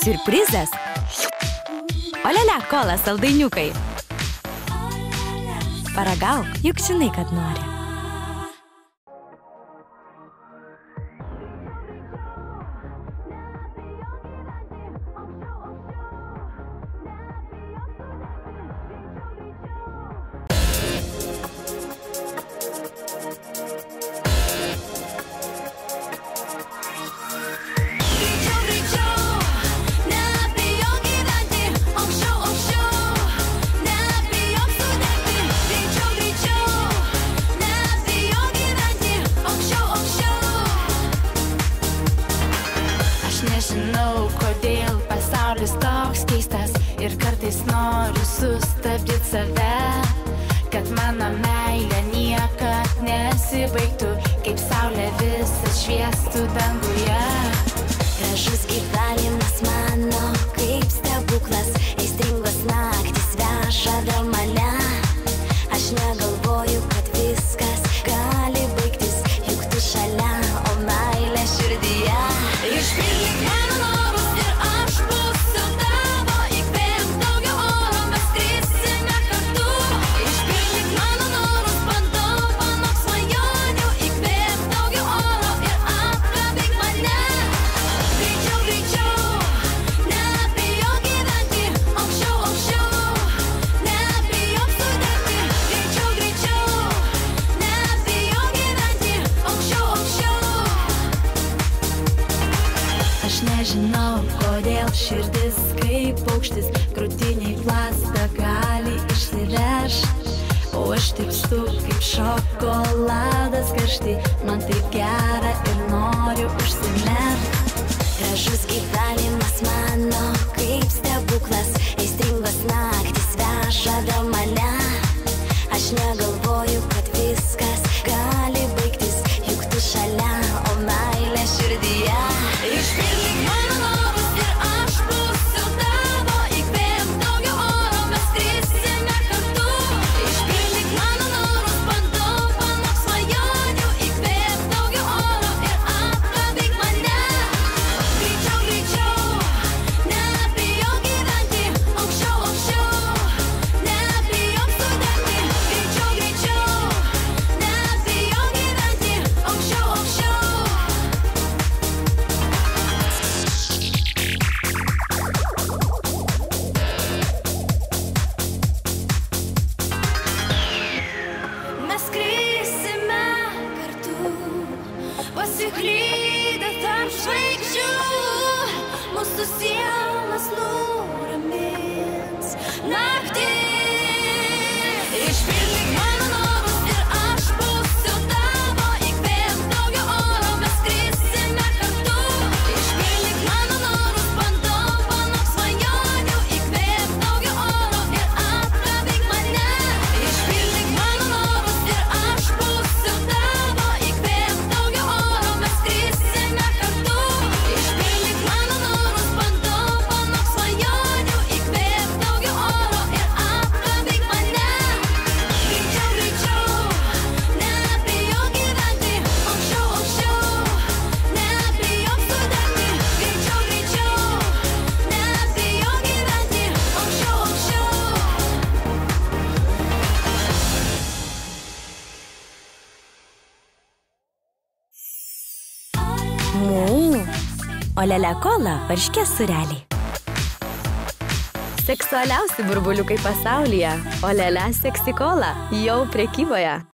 Siurprizas. Olele, kola saldainiukai. Paragauk, juk žinai, kad nori. Nežinau, kodėl pasaulis toks keistas ir kartais noriu sustabdyti save, kad mano meilė niekad nesibaigtų, kaip saulė visas šviestų danguje. Gražus gyvenimas mano, kaip stebuklas, aistringos naktys veža mane. Aš negalvoju, kad viskas gali baigtis, juk tu šalia, o meilė širdyje. Išpildyk mano norus ir aš būsiu tavo, įkvėpk daugiau oro, mes skrisime kartu. Išpildyk mano norus, padovanok svajonių, įkvėpk daugiau oro ir apkabink mane. Greičiau, greičiau, nebijok gyventi, aukščiau, aukščiau, nebijok sudegti. Greičiau, greičiau, nebijok gyventi, aukščiau, aukščiau. Aš nežinau, kodėl širdis kaip paukštis krūtiniai plastą gali išsivežt, o aš tirpstu kaip šokoladas karšti, man taip gera ir noriu užsimerkt. Gražus gyvenimas mano, kaip stebuklas, aistringos naktys veža mane. Aš negalvoju, kad viskas gali baigtis, juk tu šalia, o meilė širdyje. Išpildyk mano norus ir aš būsiu tavo, įkvėpk daugiau oro, mes skrisime kartu. Išpildyk mano norus, padovanok svajonių, įkvėpk daugiau oro ir apkabink mane. Greičiau, greičiau, nebijok gyventi, aukščiau, aukščiau, nebijok sudegti. Greičiau, greičiau, nebijok gyventi, aukščiau, aukščiau. Mes skrisime kartu, pasiklydę tarp žvaigždžių, mūsų sielas nuramins naktį. Išpildyk mano norus ir aš būsiu tavo, įkvėpk daugiau oro, mes skrisime kartu. Išpildyk mano norus, padovanok svajonių, įkvėpk daugiau oro ir apkabink mane. Išpildyk mano norus ir aš būsiu tavo, įkvėpk daugiau oro, mes skrisime kartu. Išpildyk mano norus, padovanok svajonių, įkvėpk daugiau oro ir apkabink mane. Greičiau, greičiau, nebijok gyventi, aukščiau, aukščiau, nebijok sudegti. Greičiau, greičiau, nebijok gyventi, aukščiau, aukščiau. Mū. Olele, kola, varškės sūreliai. Seksualiausi burbuliukai pasaulyje. Olele, seksi kola, jau prekyboje.